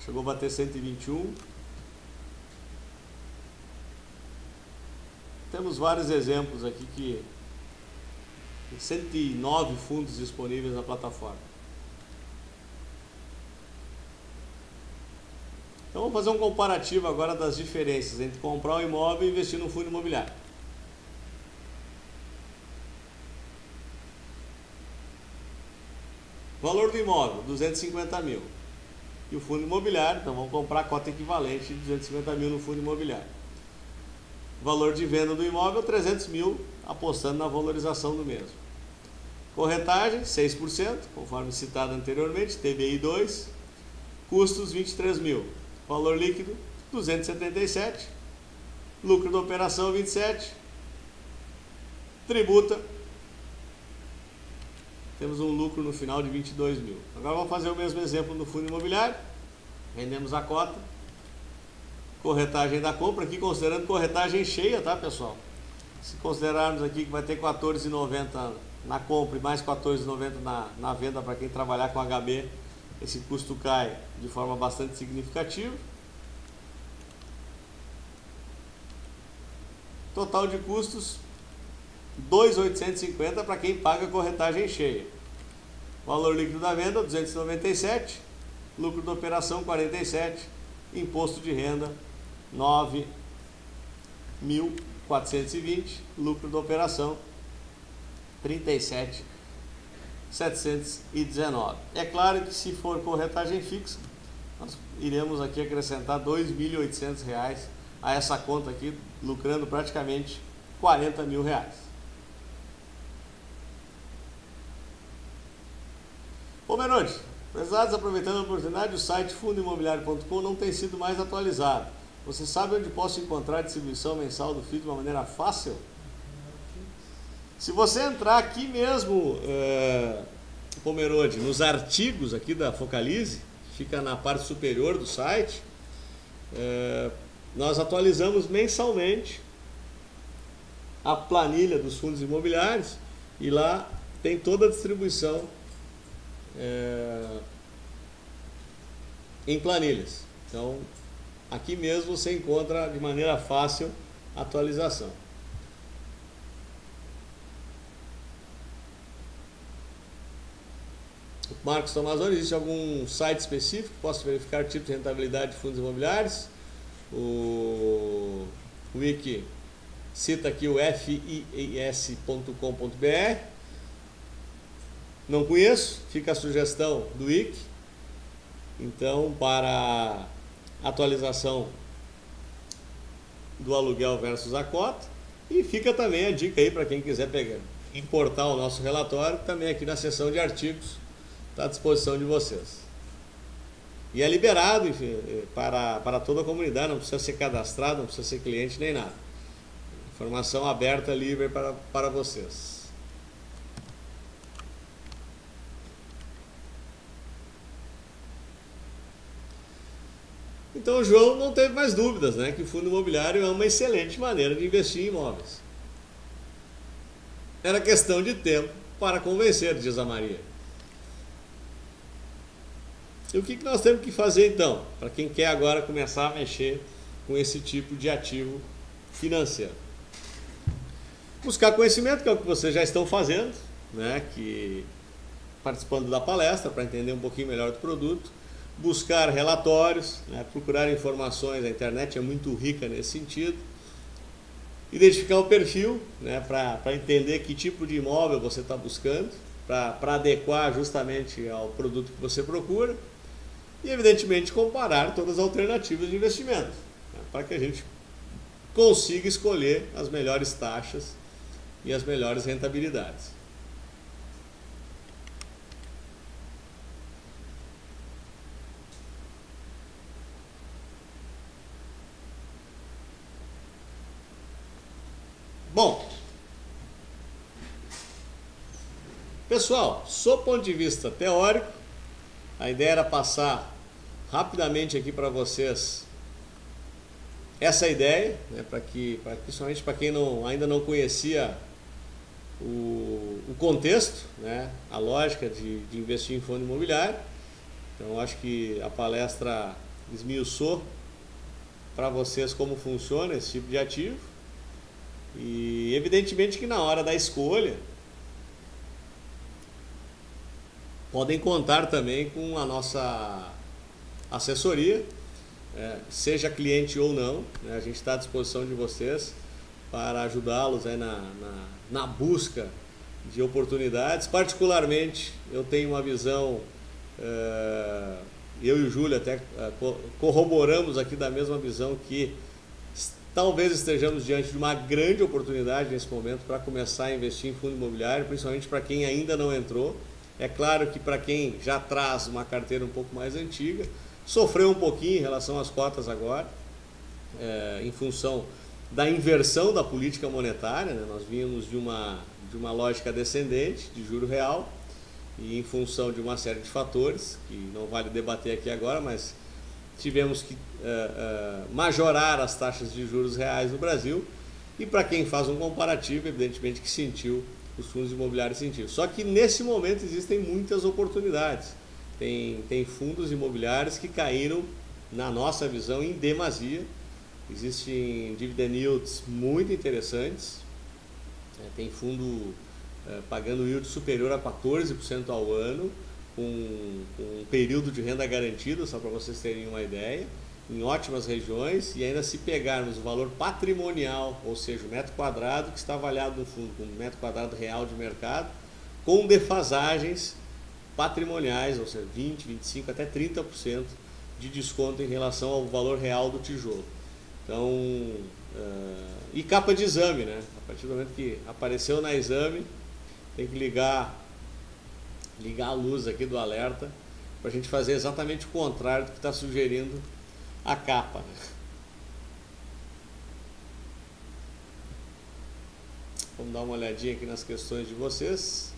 chegou a bater 121. Temos vários exemplos aqui que tem 109 fundos disponíveis na plataforma. Então vamos fazer um comparativo agora das diferenças entre comprar um imóvel e investir no fundo imobiliário. Valor do imóvel, 250 mil. E o fundo imobiliário, então vamos comprar a cota equivalente de 250 mil no fundo imobiliário. Valor de venda do imóvel, 300 mil, apostando na valorização do mesmo. Corretagem, 6%, conforme citado anteriormente, TBI 2, custos 23 mil. Valor líquido, 277, lucro da operação, 27, tributa, temos um lucro no final de 22 mil. Agora vamos fazer o mesmo exemplo no fundo imobiliário, vendemos a cota, corretagem da compra, aqui considerando corretagem cheia, tá pessoal? Se considerarmos aqui que vai ter 14,90 na compra e mais 14,90 na venda para quem trabalhar com HB, esse custo cai de forma bastante significativa. Total de custos 2.850 para quem paga corretagem cheia. Valor líquido da venda 297, lucro da operação 47, imposto de renda 9.420, lucro da operação 37.719. É claro que se for corretagem fixa, nós iremos aqui acrescentar R$ 2.800 a essa conta aqui, lucrando praticamente R$40 mil. Ô Merode, prezados, aproveitando a oportunidade, o site fundoimobiliario.com não tem sido mais atualizado. Você sabe onde posso encontrar a distribuição mensal do FII de uma maneira fácil? Se você entrar aqui mesmo, Pomerode, nos artigos aqui da Focalize, fica na parte superior do site, nós atualizamos mensalmente a planilha dos fundos imobiliários e lá tem toda a distribuição em planilhas. Então, aqui mesmo você encontra de maneira fácil a atualização. Marcos Tomazoni, existe algum site específico que possa verificar tipo de rentabilidade de fundos imobiliários? O Wiki cita aqui o fiis.com.br. Não conheço, fica a sugestão do Wiki. Então, para atualização do aluguel versus a cota, E fica também a dica aí para quem quiser importar o nosso relatório, também aqui na seção de artigos, está à disposição de vocês. E é liberado, enfim, para toda a comunidade, não precisa ser cadastrado, não precisa ser cliente nem nada. Informação aberta, livre para vocês. Então o João não teve mais dúvidas, né, que o fundo imobiliário é uma excelente maneira de investir em imóveis. Era questão de tempo para convencer, diz a Maria. E o que nós temos que fazer então, para quem quer agora começar a mexer com esse tipo de ativo financeiro? Buscar conhecimento, que é o que vocês já estão fazendo, né, participando da palestra para entender um pouquinho melhor do produto. Buscar relatórios, né, procurar informações, a internet é muito rica nesse sentido. Identificar o perfil, né, para entender que tipo de imóvel você está buscando, para adequar justamente ao produto que você procura. E, evidentemente, comparar todas as alternativas de investimento, né, para que a gente consiga escolher as melhores taxas e as melhores rentabilidades. Bom, pessoal, sob o ponto de vista teórico, a ideia era passar rapidamente aqui para vocês essa ideia, né, principalmente para quem ainda não conhecia o contexto, né, a lógica de investir em fundo imobiliário. Então, acho que a palestra esmiuçou para vocês como funciona esse tipo de ativo. E evidentemente que na hora da escolha podem contar também com a nossa assessoria, seja cliente ou não, né? A gente está à disposição de vocês para ajudá-los aí na busca de oportunidades. Particularmente, eu tenho uma visão, eu e o Júlio até corroboramos aqui da mesma visão, que talvez estejamos diante de uma grande oportunidade nesse momento para começar a investir em fundo imobiliário, principalmente para quem ainda não entrou. É claro que para quem já traz uma carteira um pouco mais antiga, sofreu um pouquinho em relação às cotas agora, em função da inversão da política monetária, né? Nós vínhamos de uma lógica descendente de juro real, e em função de uma série de fatores, que não vale debater aqui agora, mas tivemos que majorar as taxas de juros reais no Brasil, e para quem faz um comparativo, evidentemente que sentiu, os fundos imobiliários sentiram. Só que nesse momento existem muitas oportunidades. Tem fundos imobiliários que caíram, na nossa visão, em demasia. Existem dividend yields muito interessantes. Tem fundo pagando yield superior a 14% ao ano, com um período de renda garantida, só para vocês terem uma ideia, em ótimas regiões. E ainda, se pegarmos o valor patrimonial, ou seja, o metro quadrado que está avaliado no fundo como metro quadrado real de mercado, com defasagens patrimoniais, ou seja, 20%, 25%, até 30% de desconto em relação ao valor real do tijolo. Então, e capa de exame, né? A partir do momento que apareceu na exame, tem que ligar a luz aqui do alerta para a gente fazer exatamente o contrário do que está sugerindo a capa, né? Vamos dar uma olhadinha aqui nas questões de vocês.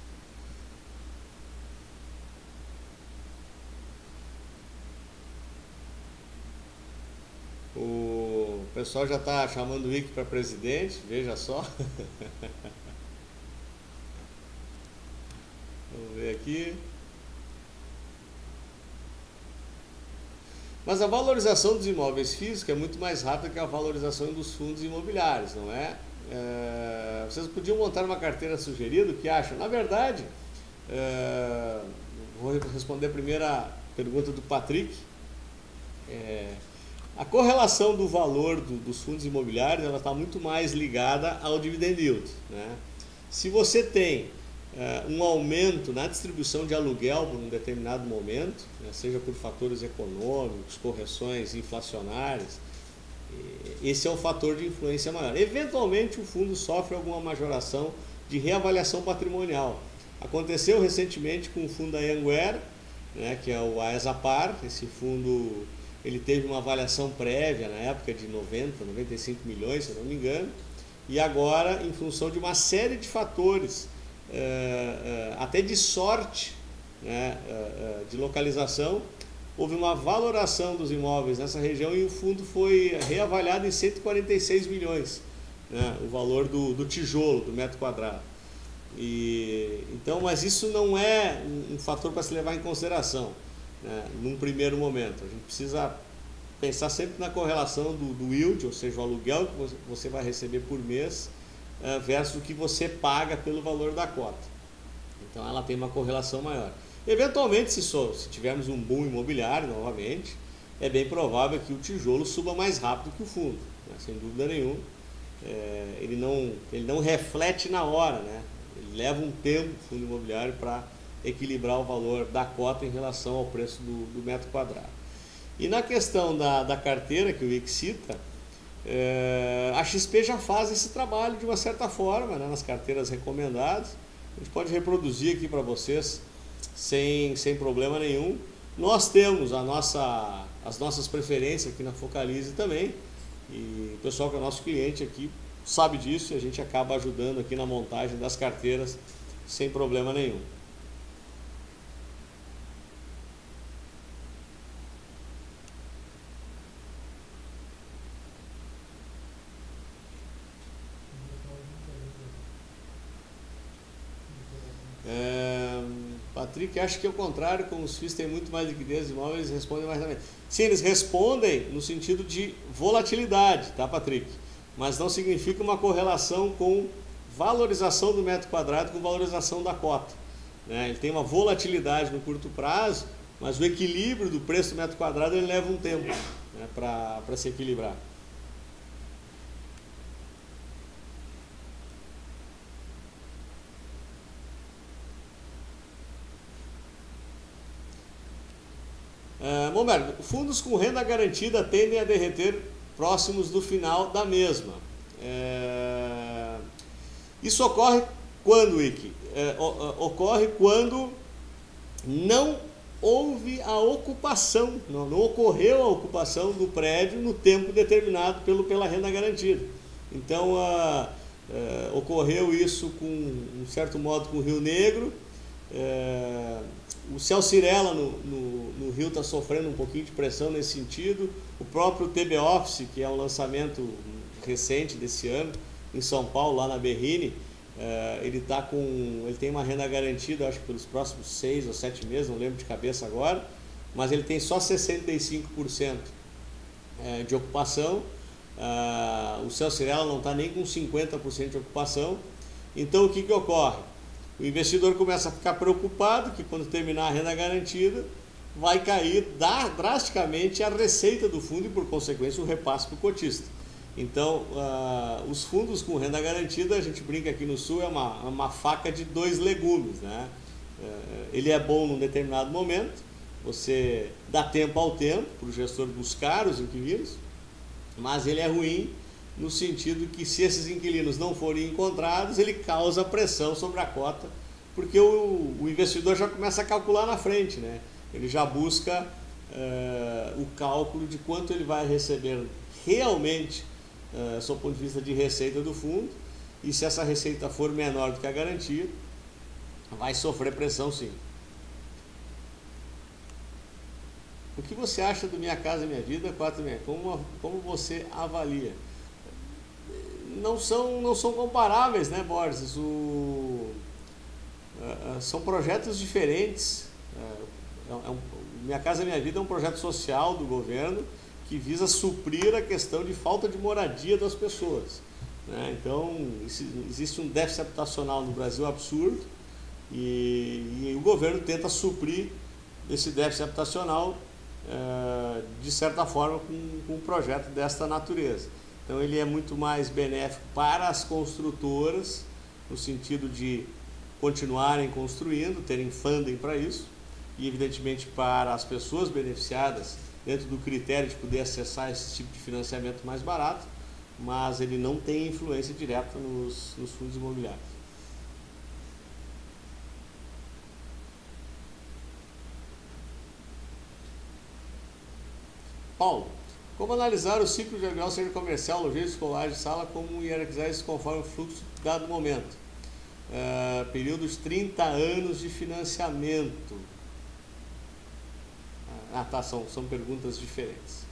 O pessoal já está chamando o Ike para presidente, veja só. Vamos ver aqui. Mas a valorização dos imóveis físicos é muito mais rápida que a valorização dos fundos imobiliários, não é? Vocês podiam montar uma carteira sugerida, o que acham? Na verdade, vou responder a primeira pergunta do Patrick. A correlação do valor dos fundos imobiliários está muito mais ligada ao dividend yield, né? Se você tem um aumento na distribuição de aluguel por um determinado momento, né, seja por fatores econômicos, correções inflacionárias, esse é o fator de influência maior. Eventualmente o fundo sofre alguma majoração de reavaliação patrimonial. Aconteceu recentemente com o fundo da Anhanguera, né, que é o AESAPAR. Esse fundo ele teve uma avaliação prévia na época de 95 milhões, se eu não me engano, e agora, em função de uma série de fatores, até de sorte, né, de localização, houve uma valoração dos imóveis nessa região e o fundo foi reavaliado em 146 milhões, né, o valor do tijolo, do metro quadrado. Então, mas isso não é um fator para se levar em consideração, né, num primeiro momento. A gente precisa pensar sempre na correlação do yield, ou seja, o aluguel que você vai receber por mês, versus o que você paga pelo valor da cota. Então ela tem uma correlação maior. Eventualmente, se tivermos um boom imobiliário novamente, é bem provável que o tijolo suba mais rápido que o fundo, né, sem dúvida nenhuma. Ele não reflete na hora, né? Ele leva um tempo, o fundo imobiliário, para equilibrar o valor da cota em relação ao preço do metro quadrado. E na questão da carteira que o Wick cita, a XP já faz esse trabalho de uma certa forma, né, nas carteiras recomendadas. A gente pode reproduzir aqui para vocês sem problema nenhum. Nós temos as nossas preferências aqui na Focalize também, e o pessoal que é nosso cliente aqui sabe disso, e a gente acaba ajudando aqui na montagem das carteiras sem problema nenhum. Patrick, acho que é o contrário, como os FIIs têm muito mais liquidez de imóveis, eles respondem mais rapidamente. Sim, eles respondem no sentido de volatilidade, tá, Patrick? Mas não significa uma correlação com valorização do metro quadrado com valorização da cota, né? Ele tem uma volatilidade no curto prazo, mas o equilíbrio do preço do metro quadrado ele leva um tempo, né, para se equilibrar. Momberg, fundos com renda garantida tendem a derreter próximos do final da mesma. Isso ocorre quando, Wick? Ocorre quando não houve a ocupação, não ocorreu a ocupação do prédio no tempo determinado pela renda garantida. Então, ocorreu isso com um certo modo com o Rio Negro. O Céu Cirela no Rio está sofrendo um pouquinho de pressão nesse sentido. O próprio TB Office, que é um lançamento recente desse ano, em São Paulo, lá na Berrini, ele tem uma renda garantida, acho que pelos próximos 6 ou 7 meses, não lembro de cabeça agora, mas ele tem só 65% de ocupação. O Céu Cirela não está nem com 50% de ocupação. Então, o que ocorre? O investidor começa a ficar preocupado que quando terminar a renda garantida vai cair drasticamente a receita do fundo e, por consequência, o repasse para o cotista. Então, os fundos com renda garantida, a gente brinca aqui no Sul, é uma faca de 2 legumes, né? Ele é bom num determinado momento, você dá tempo ao tempo para o gestor buscar os inquilinos, mas ele é ruim no sentido que, se esses inquilinos não forem encontrados, ele causa pressão sobre a cota, porque o investidor já começa a calcular na frente, né? Ele já busca o cálculo de quanto ele vai receber realmente, sob o ponto de vista de receita do fundo, e se essa receita for menor do que a garantia, vai sofrer pressão, sim. O que você acha do Minha Casa Minha Vida 466? Como você avalia? Não são comparáveis, né, Borges? São projetos diferentes. Minha Casa Minha Vida é um projeto social do governo que visa suprir a questão de falta de moradia das pessoas, né? Então, existe um déficit habitacional no Brasil absurdo e o governo tenta suprir esse déficit habitacional de certa forma com um projeto desta natureza. Então, ele é muito mais benéfico para as construtoras, no sentido de continuarem construindo, terem funding para isso, e evidentemente para as pessoas beneficiadas dentro do critério de poder acessar esse tipo de financiamento mais barato, mas ele não tem influência direta nos fundos imobiliários. Paulo, como analisar o ciclo de aluguel, seja comercial, logístico, escolar, de sala, como hierarquizar isso conforme o fluxo dado momento? Períodos de 30 anos de financiamento. Tá, são perguntas diferentes.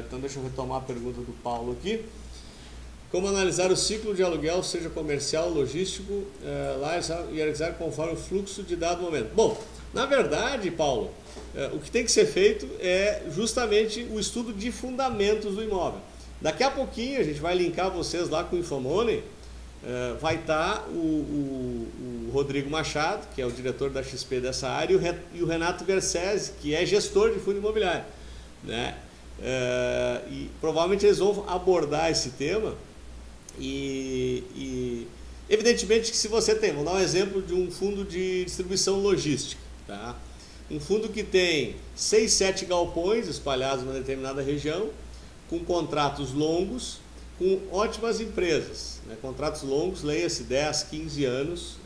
Então deixa eu retomar a pergunta do Paulo aqui. Como analisar o ciclo de aluguel, seja comercial, logístico, hierarquizar conforme o fluxo de dado momento? Bom, na verdade, Paulo, o que tem que ser feito é justamente o estudo de fundamentos do imóvel. Daqui a pouquinho a gente vai linkar vocês lá com o Infomoney. Vai estar o Rodrigo Machado, que é o diretor da XP dessa área, e o Renato Versese, que é gestor de fundo imobiliário, né? E provavelmente eles vão abordar esse tema e evidentemente que se você tem, vamos dar um exemplo de um fundo de distribuição logística, tá? Um fundo que tem 6, 7 galpões espalhados numa determinada região, com contratos longos, com ótimas empresas, né? Contratos longos, leia-se 10, 15 anos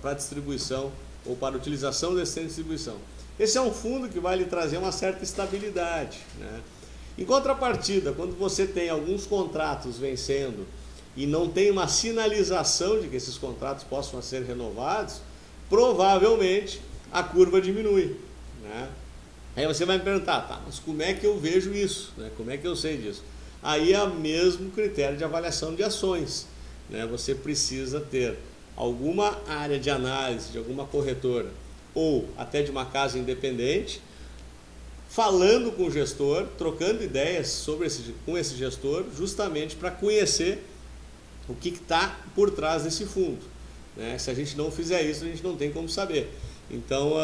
para distribuição ou para utilização desse centro de distribuição. Esse é um fundo que vai lhe trazer uma certa estabilidade, né? Em contrapartida, quando você tem alguns contratos vencendo e não tem uma sinalização de que esses contratos possam ser renovados, provavelmente a curva diminui, né? Aí você vai me perguntar, tá, mas como é que eu vejo isso, né? Como é que eu sei disso? Aí é o mesmo critério de avaliação de ações, né? Você precisa ter alguma área de análise de alguma corretora ou até de uma casa independente, falando com o gestor, trocando ideias com esse gestor, justamente para conhecer o que está por trás desse fundo, né? Se a gente não fizer isso, a gente não tem como saber. Então,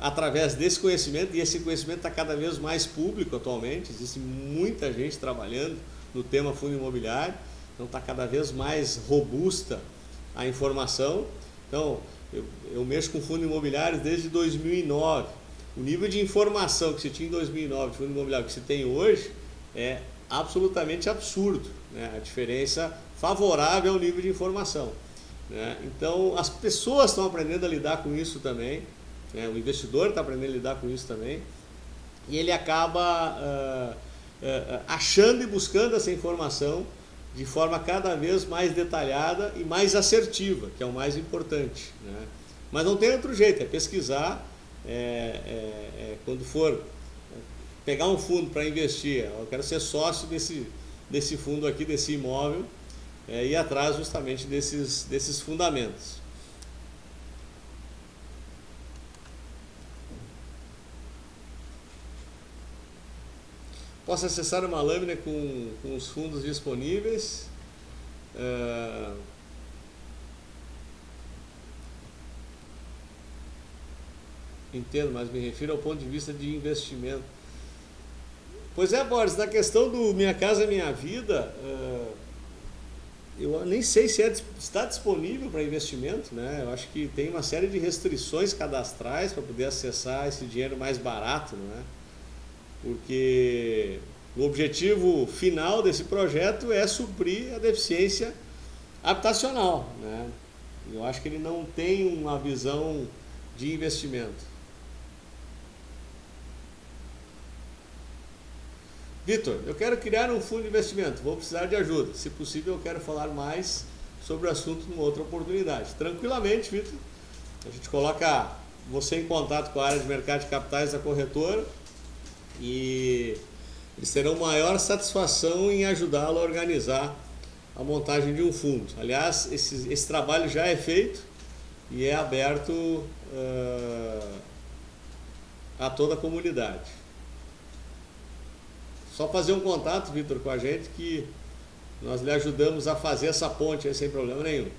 através desse conhecimento, e esse conhecimento está cada vez mais público atualmente, existe muita gente trabalhando no tema fundo imobiliário, então está cada vez mais robusta a informação. Então, eu mexo com fundo imobiliário desde 2009. O nível de informação que se tinha em 2009 de fundo imobiliário que se tem hoje é absolutamente absurdo, né? A diferença favorável ao nível de informação, né? Então, as pessoas estão aprendendo a lidar com isso também, né? O investidor está aprendendo a lidar com isso também, e ele acaba achando e buscando essa informação de forma cada vez mais detalhada e mais assertiva, que é o mais importante, né? Mas não tem outro jeito, é pesquisar, quando for pegar um fundo para investir, eu quero ser sócio desse fundo aqui, desse imóvel, ir atrás justamente desses fundamentos. Posso acessar uma lâmina com os fundos disponíveis. Entendo, mas me refiro ao ponto de vista de investimento. Pois é, Boris, na questão do Minha Casa Minha Vida, eu nem sei se está disponível para investimento, né? Eu acho que tem uma série de restrições cadastrais para poder acessar esse dinheiro mais barato, não é? Porque o objetivo final desse projeto é suprir a deficiência habitacional, né? Eu acho que ele não tem uma visão de investimento. Vitor, eu quero criar um fundo de investimento, vou precisar de ajuda. Se possível, eu quero falar mais sobre o assunto numa outra oportunidade. Tranquilamente, Vitor, a gente coloca você em contato com a área de mercado de capitais da corretora e eles terão maior satisfação em ajudá-lo a organizar a montagem de um fundo. Aliás, esse trabalho já é feito e é aberto a toda a comunidade. Só fazer um contato, Vitor, com a gente que nós lhe ajudamos a fazer essa ponte aí sem problema nenhum.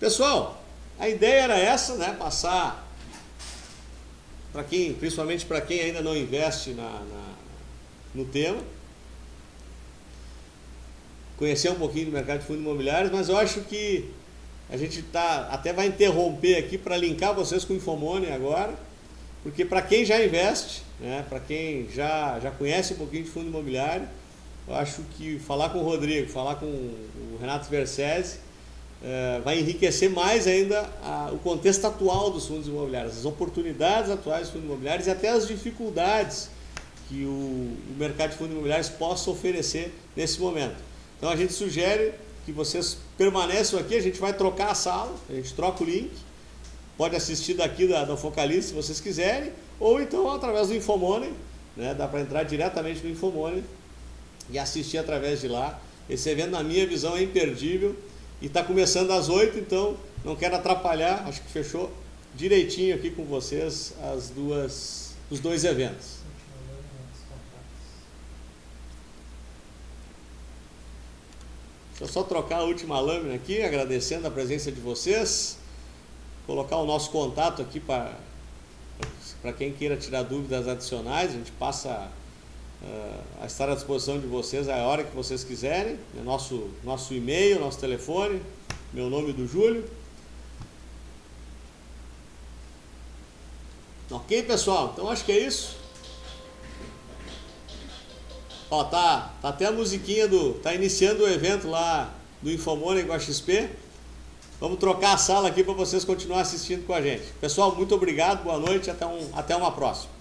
Pessoal, a ideia era essa, né? Passar para quem, principalmente para quem ainda não investe no tema. conhecer um pouquinho do mercado de fundos imobiliários, mas eu acho que a gente até vai interromper aqui para linkar vocês com o Infomoney agora, porque para quem já investe, né, para quem já conhece um pouquinho de fundo imobiliário, eu acho que falar com o Rodrigo, falar com o Renato Versese, vai enriquecer mais ainda o contexto atual dos fundos imobiliários, as oportunidades atuais dos fundos imobiliários e até as dificuldades que o mercado de fundos imobiliários possa oferecer nesse momento. Então a gente sugere que vocês permaneçam aqui, a gente vai trocar a sala, a gente troca o link, pode assistir daqui da Focalista se vocês quiserem, ou então através do Infomoney, né? Dá para entrar diretamente no Infomoney e assistir através de lá. Esse evento, na minha visão, é imperdível e está começando às 8, então não quero atrapalhar, acho que fechou direitinho aqui com vocês os dois eventos. Deixa eu só trocar a última lâmina aqui, agradecendo a presença de vocês. Colocar o nosso contato aqui para quem queira tirar dúvidas adicionais. A gente passa a estar à disposição de vocês a hora que vocês quiserem. Nosso e-mail, nosso telefone, meu nome do Júlio. Ok, pessoal? Então acho que é isso. Ó, tá até a musiquinha tá iniciando o evento lá do Infomoney com a XP. Vamos trocar a sala aqui para vocês continuarem assistindo com a gente. Pessoal, muito obrigado, boa noite, até uma próxima.